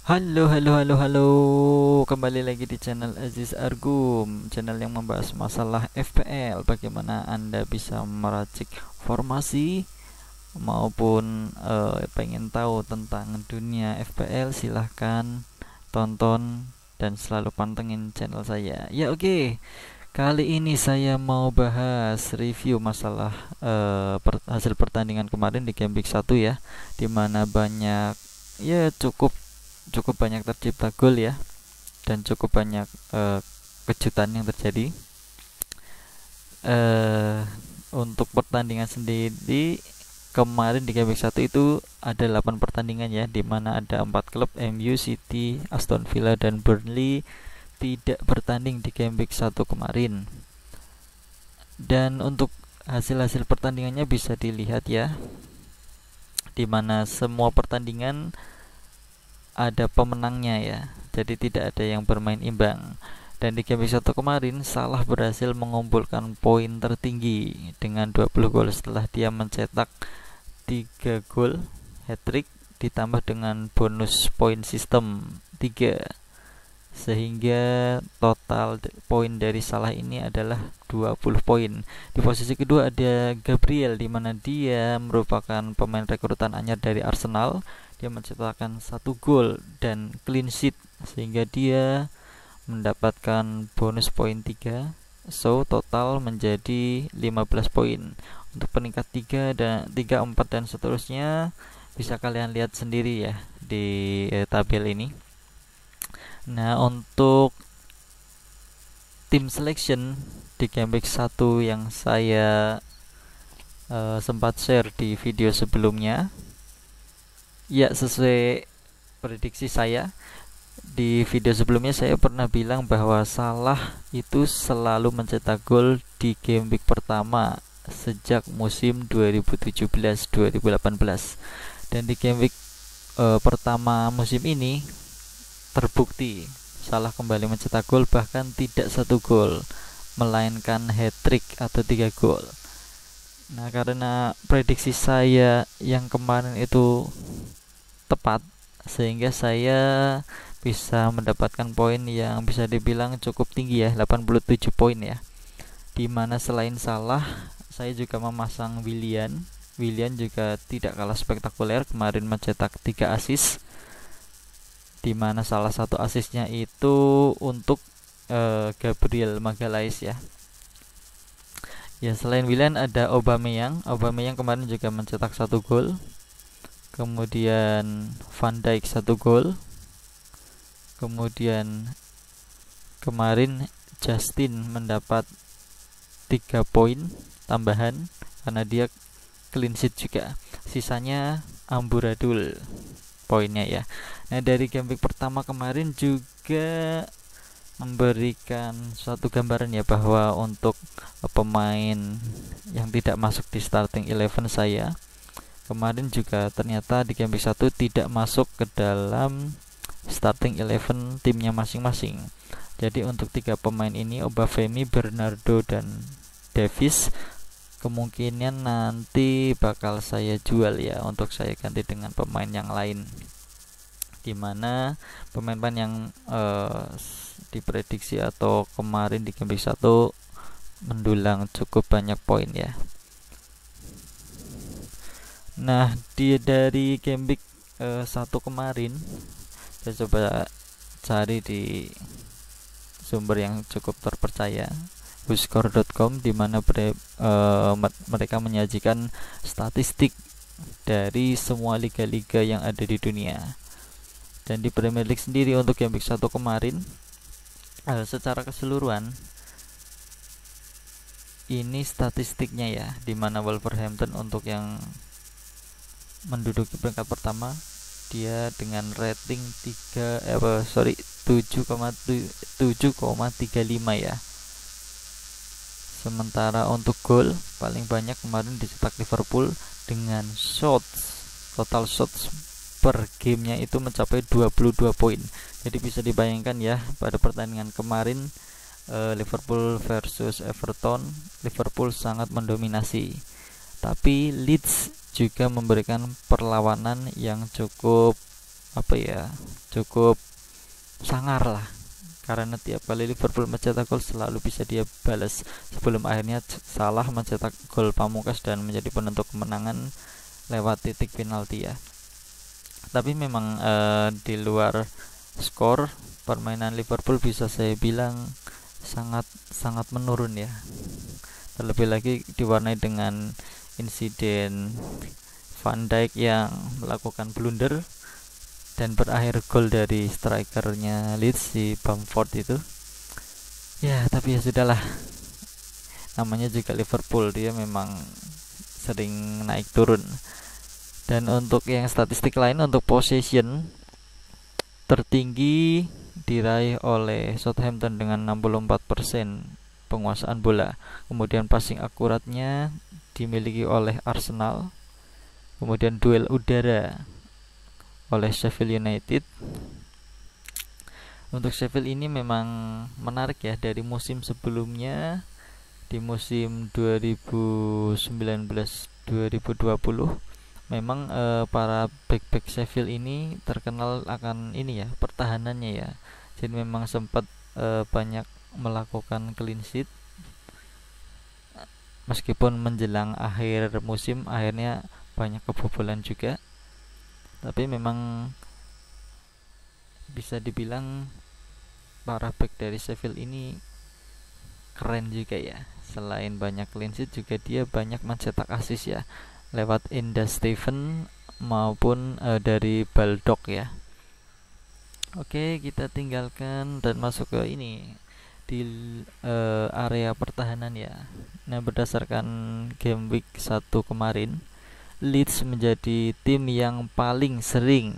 Halo, halo, halo, halo. Kembali lagi di channel Aziz Argum, channel yang membahas masalah FPL. Bagaimana Anda bisa meracik formasi maupun pengen tahu tentang dunia FPL, silahkan tonton dan selalu pantengin channel saya. Ya, oke. Kali ini saya mau bahas review masalah hasil pertandingan kemarin di Game Week 1 ya, dimana banyak ya cukup banyak tercipta gol ya, dan cukup banyak kejutan yang terjadi. eh untuk pertandingan sendiri kemarin di Game Week 1 itu ada 8 pertandingan ya, di mana ada 4 klub MU, City, Aston Villa dan Burnley tidak bertanding di Game Week 1 kemarin. Dan untuk hasil-hasil pertandingannya bisa dilihat ya, di mana semua pertandingan ada pemenangnya ya. Jadi tidak ada yang bermain imbang. Dan di game 1 kemarin Salah berhasil mengumpulkan poin tertinggi dengan 20 gol setelah dia mencetak 3 gol hat-trick ditambah dengan bonus poin sistem 3, sehingga total poin dari Salah ini adalah 20 poin. Di posisi kedua ada Gabriel, di mana dia merupakan pemain rekrutan anyar dari Arsenal. Dia mencetakkan 1 gol dan clean sheet, sehingga dia mendapatkan bonus poin 3. So total menjadi 15 poin. Untuk peringkat 3 dan 3, 4 dan seterusnya bisa kalian lihat sendiri ya di tabel ini. Nah, untuk tim selection di Game Week 1 yang saya sempat share di video sebelumnya, ya sesuai prediksi saya. Di video sebelumnya saya pernah bilang bahwa Salah itu selalu mencetak gol di game week pertama sejak musim 2017-2018. Dan di game week pertama musim ini terbukti Salah kembali mencetak gol, bahkan tidak 1 gol melainkan hat-trick atau 3 gol. Nah, karena prediksi saya yang kemarin itu tepat, sehingga saya bisa mendapatkan poin yang bisa dibilang cukup tinggi ya, 87 poin ya. Dimana selain Salah, saya juga memasang Willian. Willian juga tidak kalah spektakuler, kemarin mencetak 3 assist, dimana salah satu asisnya itu untuk Gabriel Magalhaes ya. Ya, selain Willian ada Aubameyang. Aubameyang kemarin juga mencetak 1 gol. Kemudian Van Dijk 1 gol. Kemudian kemarin Justin mendapat 3 poin tambahan karena dia clean sheet juga. Sisanya amburadul poinnya ya. Nah, dari game week pertama kemarin juga memberikan suatu gambaran ya, bahwa untuk pemain yang tidak masuk di starting 11 saya kemarin juga ternyata di game week 1 tidak masuk ke dalam starting 11 timnya masing-masing. Jadi untuk 3 pemain ini, Obafemi, Bernardo dan Davis, kemungkinan nanti bakal saya jual ya, untuk saya ganti dengan pemain yang lain, dimana pemain-pemain yang diprediksi atau kemarin di game 1 mendulang cukup banyak poin ya. Nah, dari game week 1 kemarin saya coba cari di sumber yang cukup terpercaya, WhoScore.com, di mana mereka menyajikan statistik dari semua liga-liga yang ada di dunia. Dan di Premier League sendiri untuk game week 1 kemarin, secara keseluruhan ini statistiknya ya, dimana Wolverhampton untuk yang menduduki peringkat pertama, dia dengan rating 7,35 ya. Sementara untuk gol paling banyak kemarin dicetak Liverpool dengan total shots per gamenya itu mencapai 22 poin. Jadi bisa dibayangkan ya, pada pertandingan kemarin Liverpool versus Everton, Liverpool sangat mendominasi. Tapi Leeds juga memberikan perlawanan yang cukup apa ya, cukup sangar lah, karena tiap kali Liverpool mencetak gol selalu bisa dia balas sebelum akhirnya Salah mencetak gol pamungkas dan menjadi penentu kemenangan lewat titik penalti ya. Tapi memang di luar skor, permainan Liverpool bisa saya bilang sangat sangat menurun ya. Terlebih lagi diwarnai dengan insiden Van Dijk yang melakukan blunder dan berakhir gol dari strikernya Leeds, si Bamford itu. Ya tapi ya sudahlah, namanya juga Liverpool, dia memang sering naik turun. Dan untuk yang statistik lain, untuk possession tertinggi diraih oleh Southampton dengan 64% penguasaan bola. Kemudian passing akuratnya dimiliki oleh Arsenal. Kemudian duel udara oleh Sheffield United. Untuk Sheffield ini memang menarik ya, dari musim sebelumnya, di musim 2019-2020 memang para back Sheffield ini terkenal akan ini ya, pertahanannya ya. Jadi memang sempat banyak melakukan clean sheet, meskipun menjelang akhir musim akhirnya banyak kebobolan juga. Tapi memang bisa dibilang para back dari Sheffield ini keren juga ya. Selain banyak clean sheet juga dia banyak mencetak assist ya, lewat Inda Steven maupun dari Baldock ya. Oke, kita tinggalkan dan masuk ke ini di area pertahanan ya. Nah, berdasarkan game week 1 kemarin, Leeds menjadi tim yang paling sering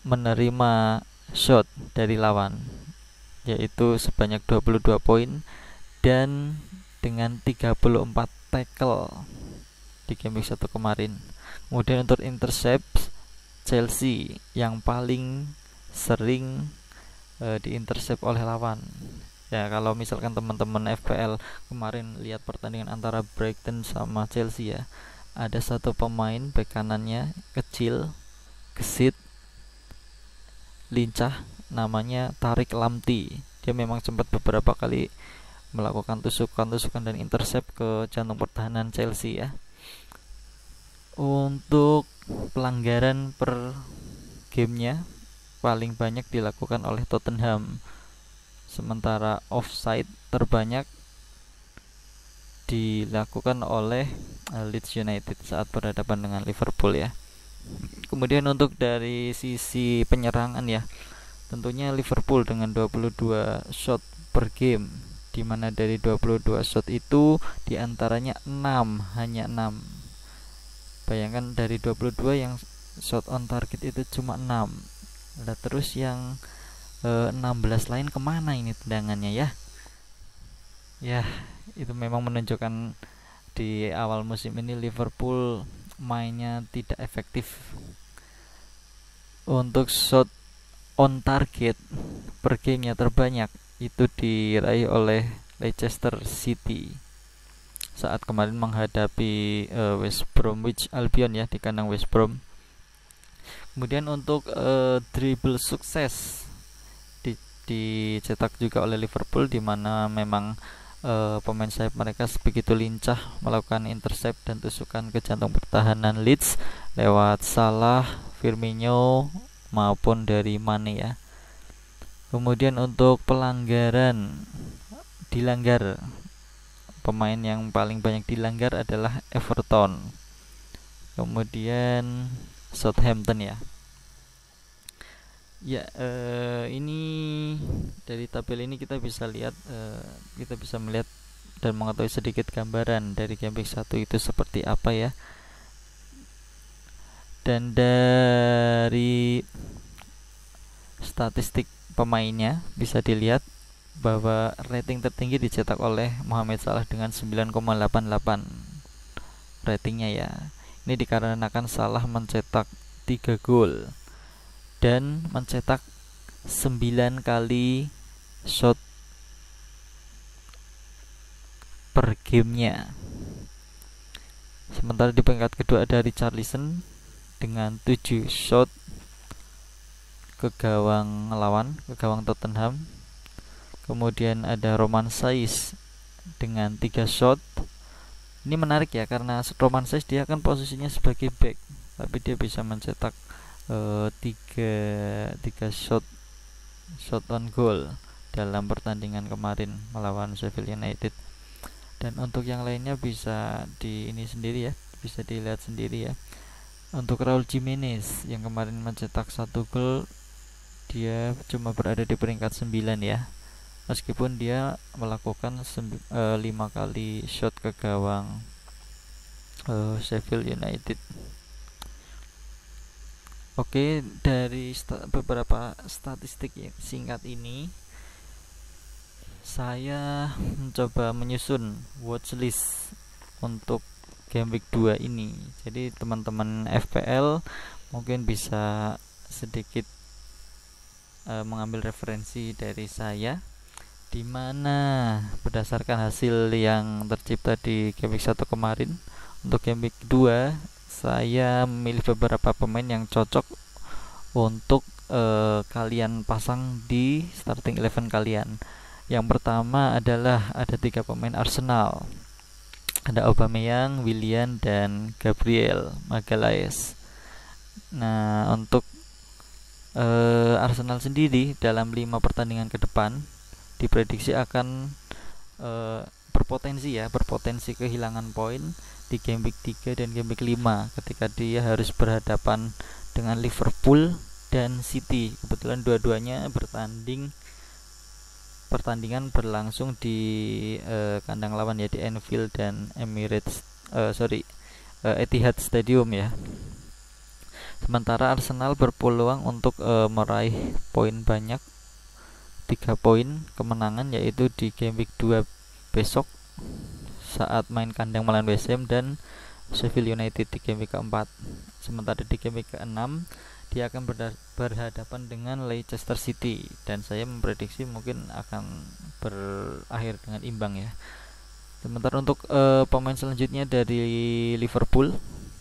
menerima shot dari lawan, yaitu sebanyak 22 poin dan dengan 34 tackle di game week 1 kemarin. Kemudian untuk intercept, Chelsea yang paling sering diintercept oleh lawan. Ya, kalau misalkan teman-teman FPL kemarin lihat pertandingan antara Brighton sama Chelsea ya, ada satu pemain bek kanannya kecil, gesit, lincah, namanya Tariq Lamptey. Dia memang sempat beberapa kali melakukan tusukan dan intercept ke jantung pertahanan Chelsea ya. Untuk pelanggaran per gamenya paling banyak dilakukan oleh Tottenham, sementara offside terbanyak dilakukan oleh Leeds United saat berhadapan dengan Liverpool ya. Kemudian untuk dari sisi penyerangan ya, tentunya Liverpool dengan 22 shot per game, dimana dari 22 shot itu diantaranya 6, hanya 6. Bayangkan dari 22 yang shot on target itu cuma 6. Nah, terus yang 16 lain kemana ini tendangannya ya? Ya, itu memang menunjukkan di awal musim ini Liverpool mainnya tidak efektif. Untuk shot on target per gamenya terbanyak itu diraih oleh Leicester City saat kemarin menghadapi West Bromwich Albion ya, di kandang West Brom. Kemudian untuk dribble sukses dicetak juga oleh Liverpool, di mana memang pemain sayap mereka begitu lincah melakukan intercept dan tusukan ke jantung pertahanan Leeds lewat Salah, Firmino maupun dari Mane ya. Kemudian untuk pelanggaran dilanggar, pemain yang paling banyak dilanggar adalah Everton, kemudian Southampton ya. Ya, ini dari tabel ini kita bisa lihat, kita bisa melihat dan mengetahui sedikit gambaran dari game week 1 itu seperti apa ya. Dan dari statistik pemainnya bisa dilihat bahwa rating tertinggi dicetak oleh Mohamed Salah dengan 9,88 ratingnya ya. Ini dikarenakan Salah mencetak 3 gol dan mencetak 9 kali shot per gamenya. Sementara di peringkat kedua ada Richarlison dengan 7 shot ke gawang lawan, ke gawang Tottenham. Kemudian ada Roman Saiz dengan 3 shot. Ini menarik ya, karena Roman Saiz dia kan posisinya sebagai back, tapi dia bisa mencetak 3 shot on goal dalam pertandingan kemarin melawan Sheffield United. Dan untuk yang lainnya bisa bisa dilihat sendiri ya. Untuk Raul Jimenez yang kemarin mencetak 1 gol, dia cuma berada di peringkat 9 ya, meskipun dia melakukan 5 kali shot ke gawang Sheffield United. Oke, dari beberapa statistik ya, singkat ini saya mencoba menyusun watchlist untuk game week 2 ini. Jadi teman-teman FPL mungkin bisa sedikit mengambil referensi dari saya, di mana berdasarkan hasil yang tercipta di game week 1 kemarin, untuk game week 2 saya memilih beberapa pemain yang cocok untuk kalian pasang di starting 11 kalian. Yang pertama adalah ada 3 pemain Arsenal. Ada Aubameyang, Willian, dan Gabriel Magalhaes. Nah, untuk Arsenal sendiri dalam 5 pertandingan ke depan diprediksi akan berpotensi kehilangan poin di game week 3 dan game week 5 ketika dia harus berhadapan dengan Liverpool dan City. Kebetulan dua-duanya pertandingan berlangsung di kandang lawan ya, di Anfield dan Etihad Stadium ya. Sementara Arsenal berpeluang untuk meraih poin banyak, 3 poin kemenangan, yaitu di game week 2 besok saat main kandang melawan West Ham dan Sheffield United di game week keempat. Sementara di game week ke-6 dia akan berhadapan dengan Leicester City, dan saya memprediksi mungkin akan berakhir dengan imbang ya. Sementara untuk pemain selanjutnya dari Liverpool,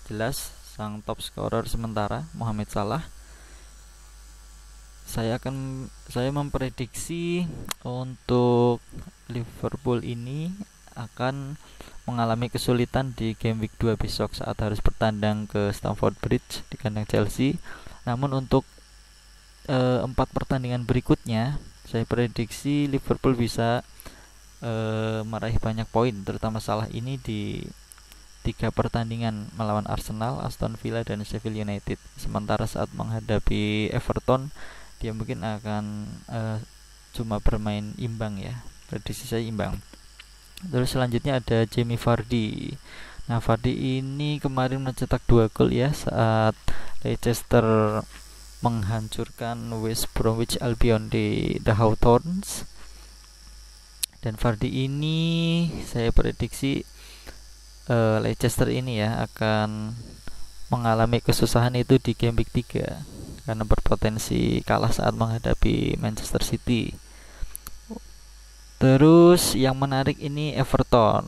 jelas sang top scorer sementara Mohamed Salah. Saya memprediksi untuk Liverpool ini akan mengalami kesulitan di game week 2 besok saat harus bertandang ke Stamford Bridge di kandang Chelsea. Namun untuk 4 pertandingan berikutnya saya prediksi Liverpool bisa meraih banyak poin, terutama Salah ini di 3 pertandingan melawan Arsenal, Aston Villa, dan Sheffield United. Sementara saat menghadapi Everton dia mungkin akan cuma bermain imbang ya, prediksi saya imbang. Terus selanjutnya ada Jamie Vardy. Nah, Vardy ini kemarin mencetak 2 gol ya saat Leicester menghancurkan West Bromwich Albion di The Hawthorns. Dan Vardy ini saya prediksi Leicester ini ya akan mengalami kesusahan itu di game week 3 karena berpotensi kalah saat menghadapi Manchester City. Terus yang menarik ini Everton.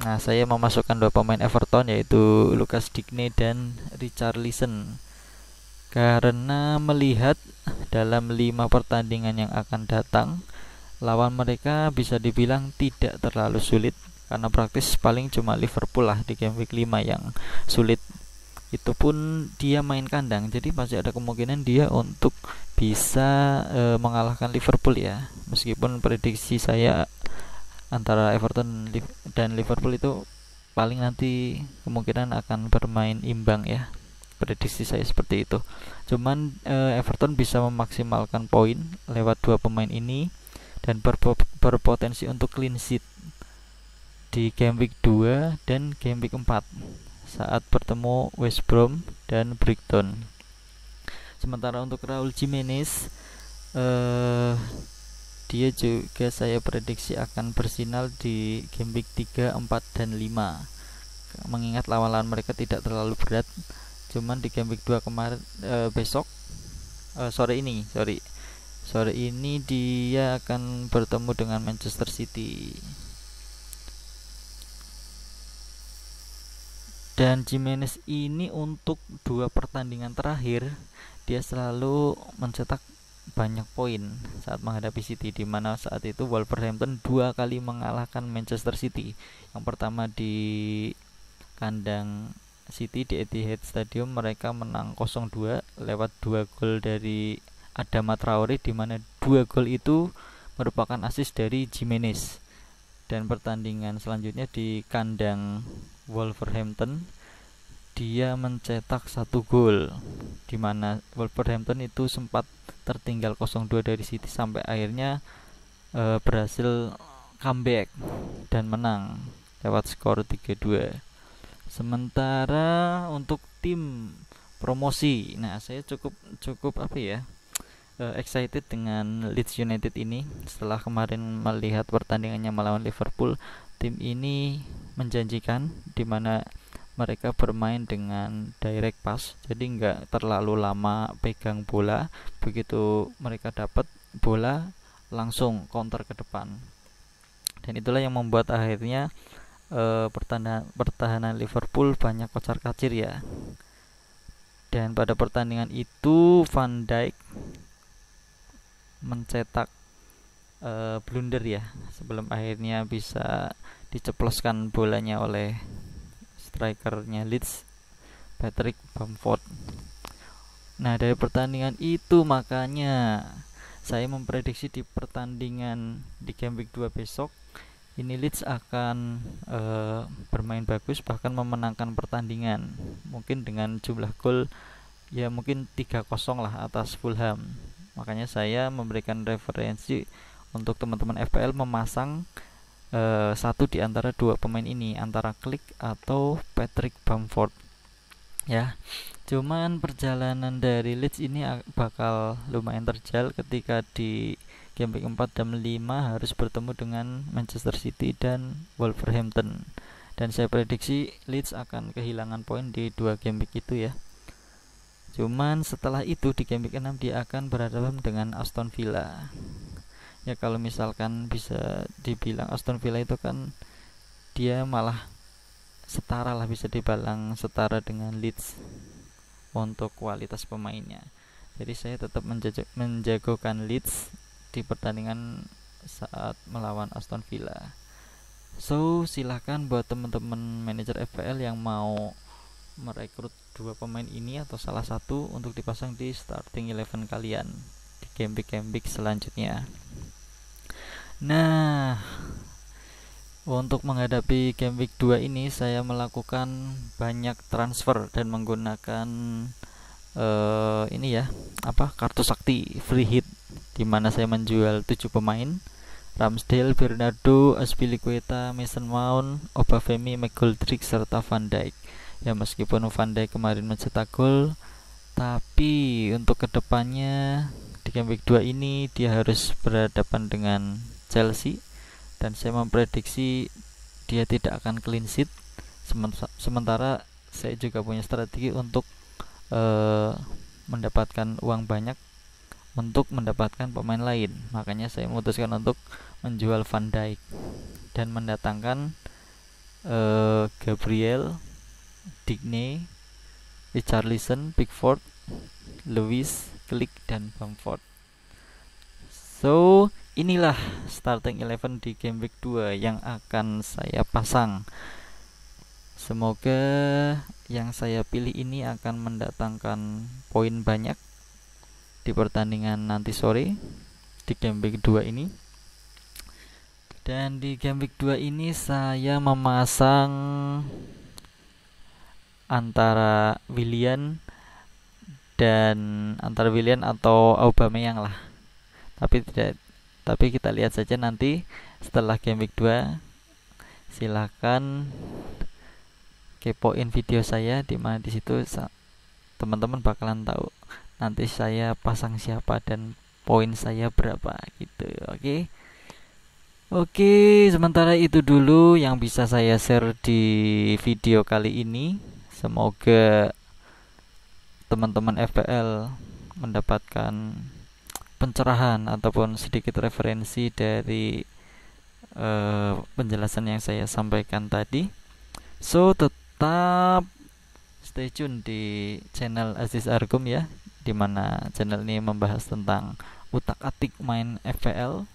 Nah, saya memasukkan 2 pemain Everton, yaitu Lucas Digne dan Richarlison, karena melihat dalam 5 pertandingan yang akan datang, lawan mereka bisa dibilang tidak terlalu sulit, karena praktis paling cuma Liverpool lah di game week 5 yang sulit. Itu pun dia main kandang, jadi masih ada kemungkinan dia untuk bisa mengalahkan Liverpool ya. Meskipun prediksi saya antara Everton dan Liverpool itu paling nanti kemungkinan akan bermain imbang ya. Prediksi saya seperti itu. Cuman Everton bisa memaksimalkan poin lewat 2 pemain ini dan berpotensi untuk clean sheet di game week 2 dan game week 4 saat bertemu West Brom dan Brighton. Sementara untuk Raul Jimenez, dia juga saya prediksi akan bersinar di game week 3, 4, dan 5, mengingat lawan-lawan mereka tidak terlalu berat. Cuman di game week 2 kemarin sore ini dia akan bertemu dengan Manchester City. Dan Jimenez ini untuk 2 pertandingan terakhir dia selalu mencetak banyak poin saat menghadapi City, di mana saat itu Wolverhampton 2 kali mengalahkan Manchester City. Yang pertama di kandang City di Etihad Stadium, mereka menang 0-2 lewat 2 gol dari Adama Traore, di mana 2 gol itu merupakan assist dari Jimenez. Dan pertandingan selanjutnya di kandang Wolverhampton, dia mencetak 1 gol, di mana Wolverhampton itu sempat tertinggal 0-2 dari City sampai akhirnya berhasil comeback dan menang lewat skor 3-2. Sementara untuk tim promosi, nah saya cukup apa ya, excited dengan Leeds United ini setelah kemarin melihat pertandingannya melawan Liverpool. Tim ini menjanjikan, di mana mereka bermain dengan direct pass, jadi nggak terlalu lama pegang bola, begitu mereka dapat bola langsung counter ke depan. Dan itulah yang membuat akhirnya pertahanan Liverpool banyak kocar-kacir ya. Dan pada pertandingan itu Van Dijk mencetak blunder ya, sebelum akhirnya bisa diceploskan bolanya oleh strikernya Leeds, Patrick Bamford. Nah, dari pertandingan itu makanya saya memprediksi di pertandingan di game week 2 besok ini Leeds akan bermain bagus, bahkan memenangkan pertandingan, mungkin dengan jumlah gol ya mungkin 3-0 lah atas Fulham. Makanya saya memberikan referensi untuk teman-teman FPL memasang satu di antara 2 pemain ini, antara Klik atau Patrick Bamford ya. Cuman perjalanan dari Leeds ini bakal lumayan terjal ketika di game week 4 dan 5 harus bertemu dengan Manchester City dan Wolverhampton. Dan saya prediksi Leeds akan kehilangan poin di 2 game week itu ya. Cuman setelah itu di game week 6 dia akan berhadapan dengan Aston Villa. Ya kalau misalkan bisa dibilang Aston Villa itu kan dia malah setara lah, bisa dibilang setara dengan Leeds untuk kualitas pemainnya. Jadi saya tetap menjagokan Leeds di pertandingan saat melawan Aston Villa. So silahkan buat teman-teman manajer FPL yang mau merekrut 2 pemain ini atau salah satu untuk dipasang di starting 11 kalian di game week selanjutnya. Nah, untuk menghadapi game week 2 ini saya melakukan banyak transfer dan menggunakan ini ya, kartu sakti free hit, di mana saya menjual 7 pemain: Ramsdale, Bernardo, Azpilicueta, Mason Mount, Obafemi, McGoldrick serta Van Dijk. Ya meskipun Van Dijk kemarin mencetak gol, tapi untuk kedepannya di game week 2 ini dia harus berhadapan dengan Chelsea, dan saya memprediksi dia tidak akan clean sheet. Sementara saya juga punya strategi untuk mendapatkan uang banyak untuk mendapatkan pemain lain. Makanya saya memutuskan untuk menjual Van Dijk dan mendatangkan Gabriel, Digne, Richarlison, Pickford, Lewis, Klik, dan Bamford. So inilah starting 11 di game week 2 yang akan saya pasang. Semoga yang saya pilih ini akan mendatangkan poin banyak di pertandingan nanti sore di game week 2 ini. Dan di game week 2 ini saya memasang antara Willian atau Aubameyang lah. Tapi kita lihat saja nanti setelah game week 2. Silahkan kepoin video saya, di mana di situ teman-teman bakalan tahu nanti saya pasang siapa dan poin saya berapa gitu. Oke, sementara itu dulu yang bisa saya share di video kali ini. Semoga teman-teman FPL mendapatkan pencerahan ataupun sedikit referensi dari penjelasan yang saya sampaikan tadi. So tetap stay tune di channel Aziz Argum ya, dimana channel ini membahas tentang utak-atik main FPL.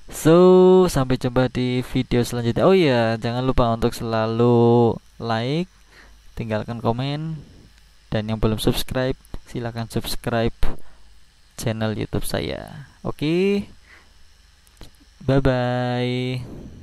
So, sampai jumpa di video selanjutnya. Oh iya, jangan lupa untuk selalu like, tinggalkan komen, dan yang belum subscribe, silahkan subscribe channel YouTube saya. Oke, bye bye.